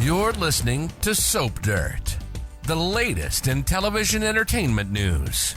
You're listening to Soap Dirt, the latest in television entertainment news.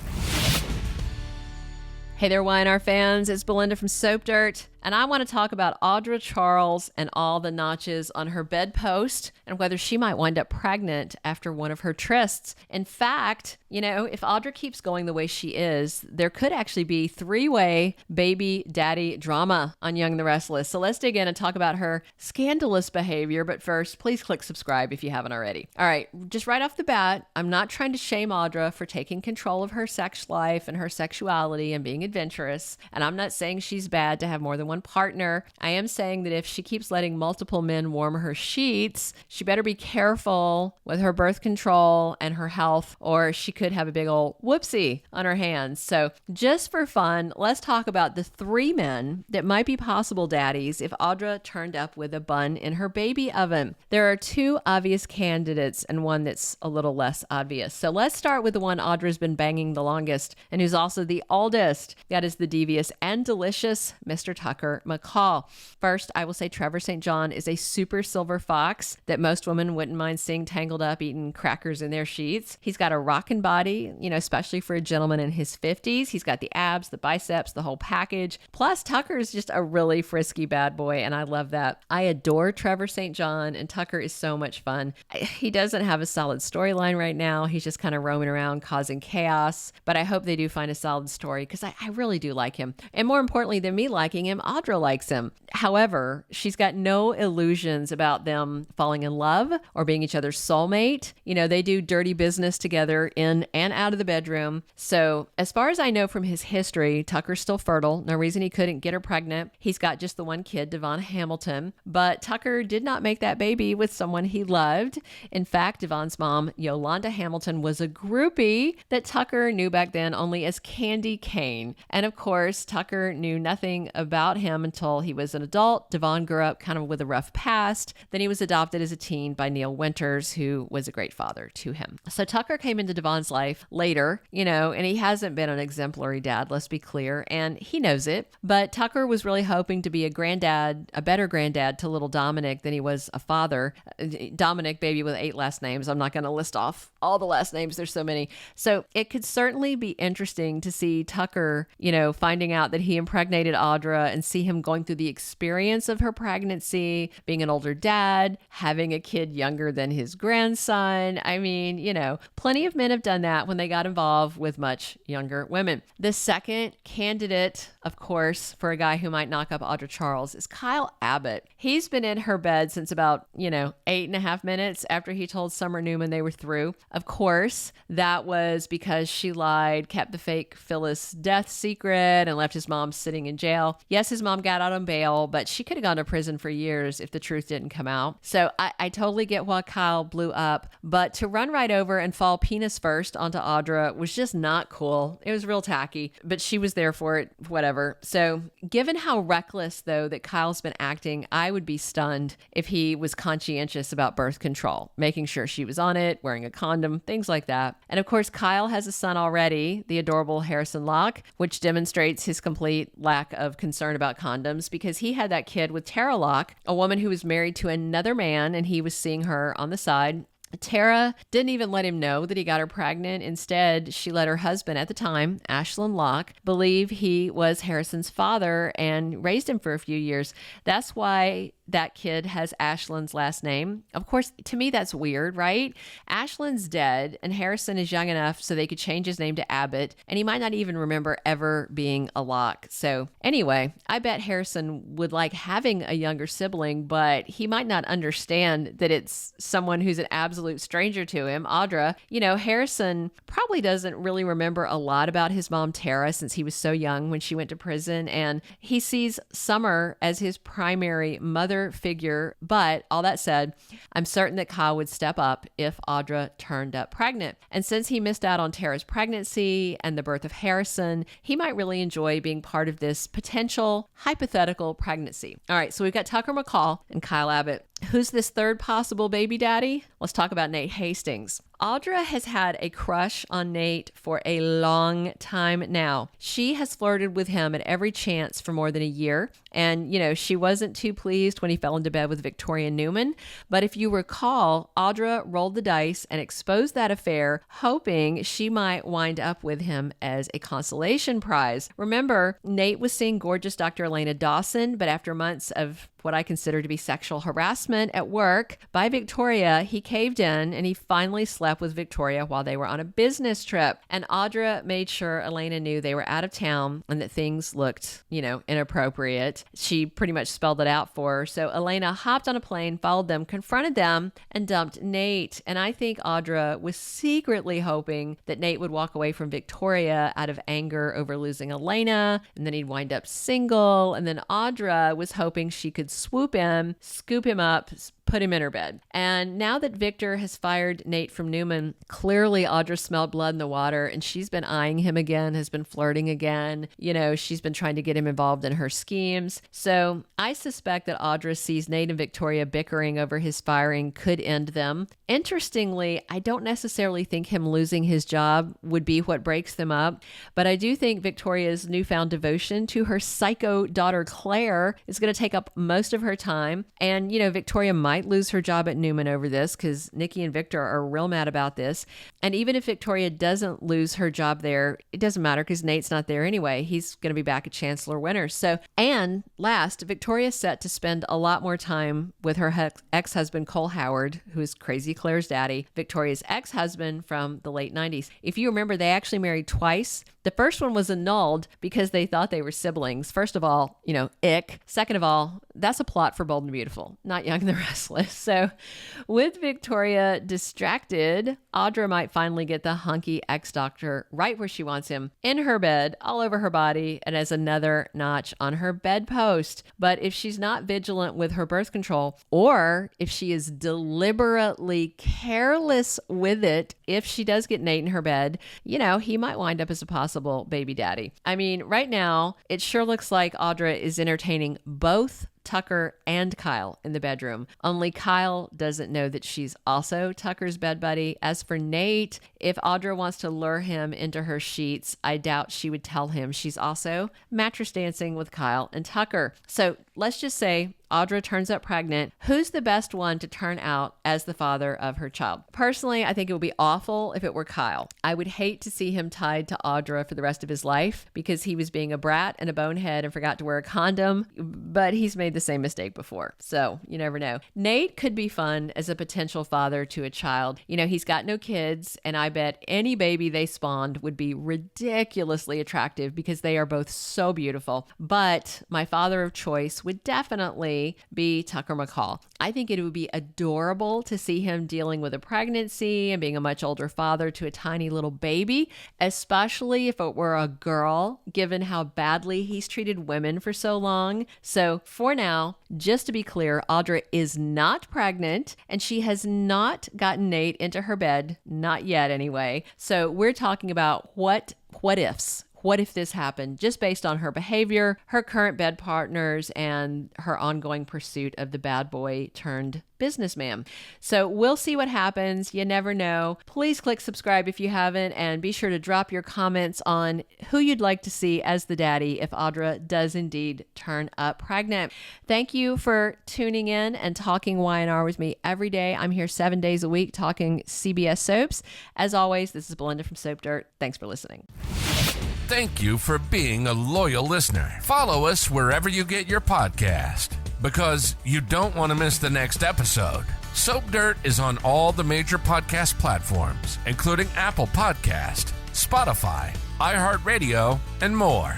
Hey there, Y&R fans. It's Belinda from Soap Dirt, and I want to talk about Audra Charles and all the notches on her bedpost and whether she might wind up pregnant after one of her trysts. In fact, if Audra keeps going the way she is, there could actually be three-way baby daddy drama on Young and the Restless. So let's dig in and talk about her scandalous behavior. But first, please click subscribe if you haven't already. All right, just right off the bat, I'm not trying to shame Audra for taking control of her sex life and her sexuality and being adventurous. And I'm not saying she's bad to have more than one partner. I am saying that if she keeps letting multiple men warm her sheets, she better be careful with her birth control and her health, or she could have a big old whoopsie on her hands. So just for fun, let's talk about the three men that might be possible daddies if Audra turned up with a bun in her baby oven. There are two obvious candidates and one that's a little less obvious. So let's start with the one Audra's been banging the longest and who's also the oldest. That is the devious and delicious Mr. Tucker McCall. First, I will say Trevor St. is a super silver fox that most women wouldn't mind seeing tangled up eating crackers in their sheets. He's got a rockin' body, especially for a gentleman in his 50s. He's got the abs, the biceps, the whole package. Plus, Tucker is just a really frisky bad boy, and I love that. I adore Trevor St. and Tucker is so much fun. He doesn't have a solid storyline right now. He's just kind of roaming around causing chaos, but I hope they do find a solid story because I really do like him. And more importantly than me liking him, Audra likes him. However, she's got no illusions about them falling in love or being each other's soulmate. They do dirty business together in and out of the bedroom. So as far as I know from his history, Tucker's still fertile. No reason he couldn't get her pregnant. He's got just the one kid, Devon Hamilton, but Tucker did not make that baby with someone he loved. In fact, Devon's mom, Yolanda Hamilton, was a groupie that Tucker knew back then only as Candy Cane. And of course, Tucker knew nothing about him until he was an adult. Devon grew up kind of with a rough past. Then he was adopted as a teen by Neil Winters, who was a great father to him. So Tucker came into Devon's life later, and he hasn't been an exemplary dad, let's be clear, and he knows it. But Tucker was really hoping to be a better granddad to little Dominic than he was a father. Dominic, baby with 8 last names. I'm not going to list off all the last names. There's so many. So it could certainly be interesting to see Tucker, finding out that he impregnated Audra and see him going through the experience of her pregnancy, being an older dad, having a kid younger than his grandson. I mean, plenty of men have done that when they got involved with much younger women. The second candidate, of course, for a guy who might knock up Audra Charles is Kyle Abbott. He's been in her bed since about, 8.5 minutes after he told Summer Newman they were through. Of course, that was because she lied, kept the fake Phyllis death secret, and left his mom sitting in jail. Yes, his mom got out on bail, but she could have gone to prison for years if the truth didn't come out. So I totally get why Kyle blew up, but to run right over and fall penis first onto Audra was just not cool. It was real tacky, but she was there for it, whatever. So given how reckless, though, that Kyle's been acting, I would be stunned if he was conscientious about birth control, making sure she was on it, wearing a condom, things like that. And of course, Kyle has a son already, the adorable Harrison Locke, which demonstrates his complete lack of concern about condoms because he had that kid with Tara Locke, a woman who was married to another man, and he was seeing her on the side. Tara didn't even let him know that he got her pregnant. Instead, she let her husband at the time, Ashlyn Locke, believe he was Harrison's father and raised him for a few years. That's why that kid has Ashlyn's last name. Of course, to me, that's weird, right? Ashlyn's dead and Harrison is young enough so they could change his name to Abbott, and he might not even remember ever being a Locke. So anyway, I bet Harrison would like having a younger sibling, but he might not understand that it's someone who's an absolute stranger to him, Audra. Harrison probably doesn't really remember a lot about his mom, Tara, since he was so young when she went to prison, and he sees Summer as his primary mother figure. But all that said, I'm certain that Kyle would step up if Audra turned up pregnant. And since he missed out on Tara's pregnancy and the birth of Harrison, he might really enjoy being part of this potential hypothetical pregnancy. All right, so we've got Tucker McCall and Kyle Abbott. Who's this third possible baby daddy? Let's talk about Nate Hastings. Audra has had a crush on Nate for a long time now. She has flirted with him at every chance for more than a year. And, she wasn't too pleased when he fell into bed with Victoria Newman. But if you recall, Audra rolled the dice and exposed that affair, hoping she might wind up with him as a consolation prize. Remember, Nate was seeing gorgeous Dr. Elena Dawson, but after months of what I consider to be sexual harassment at work by Victoria, he caved in and he finally slept with Victoria while they were on a business trip. And Audra made sure Elena knew they were out of town and that things looked, inappropriate. She pretty much spelled it out for her. So Elena hopped on a plane, followed them, confronted them, and dumped Nate. And I think Audra was secretly hoping that Nate would walk away from Victoria out of anger over losing Elena, and then he'd wind up single. And then Audra was hoping she could swoop in, scoop him up, put him in her bed. And now that Victor has fired Nate from Newman, clearly Audra smelled blood in the water and she's been eyeing him again, has been flirting again. She's been trying to get him involved in her schemes. So I suspect that Audra sees Nate and Victoria bickering over his firing could end them. Interestingly, I don't necessarily think him losing his job would be what breaks them up, but I do think Victoria's newfound devotion to her psycho daughter Claire is going to take up most of her time. And, Victoria might lose her job at Newman over this because Nikki and Victor are real mad about this. And even if Victoria doesn't lose her job there, it doesn't matter because Nate's not there anyway. He's going to be back at Chancellor Winters. So, and last, Victoria's set to spend a lot more time with her ex-husband Cole Howard, who is Crazy Claire's daddy, Victoria's ex-husband from the late 90s. If you remember, they actually married twice. The first one was annulled because they thought they were siblings. First of all, ick. Second of all, that's a plot for Bold and Beautiful, not Young and the Restless. So with Victoria distracted, Audra might finally get the hunky ex-doctor right where she wants him, in her bed, all over her body, and as another notch on her bedpost. But if she's not vigilant with her birth control, or if she is deliberately careless with it, if she does get Nate in her bed, he might wind up as a possible baby daddy. I mean, right now, it sure looks like Audra is entertaining both Tucker and Kyle in the bedroom. Only Kyle doesn't know that she's also Tucker's bed buddy. As for Nate, if Audra wants to lure him into her sheets, I doubt she would tell him she's also mattress dancing with Kyle and Tucker. So let's just say Audra turns up pregnant. Who's the best one to turn out as the father of her child? Personally, I think it would be awful if it were Kyle. I would hate to see him tied to Audra for the rest of his life because he was being a brat and a bonehead and forgot to wear a condom, but he's made the same mistake before. So you never know. Nate could be fun as a potential father to a child. He's got no kids, and I bet any baby they spawned would be ridiculously attractive because they are both so beautiful. But my father of choice would definitely be Tucker McCall. I think it would be adorable to see him dealing with a pregnancy and being a much older father to a tiny little baby, especially if it were a girl, given how badly he's treated women for so long. So for now, just to be clear, Audra is not pregnant and she has not gotten Nate into her bed, not yet anyway. So we're talking about what ifs. What if this happened just based on her behavior, her current bed partners, and her ongoing pursuit of the bad boy turned businessman? So we'll see what happens. You never know. Please click subscribe if you haven't, and be sure to drop your comments on who you'd like to see as the daddy if Audra does indeed turn up pregnant. Thank you for tuning in and talking Y&R with me every day. I'm here 7 days a week talking CBS soaps. As always, this is Belinda from Soap Dirt. Thanks for listening. Thank you for being a loyal listener. Follow us wherever you get your podcast, because you don't want to miss the next episode. Soap Dirt is on all the major podcast platforms, including Apple Podcast, Spotify, iHeartRadio, and more.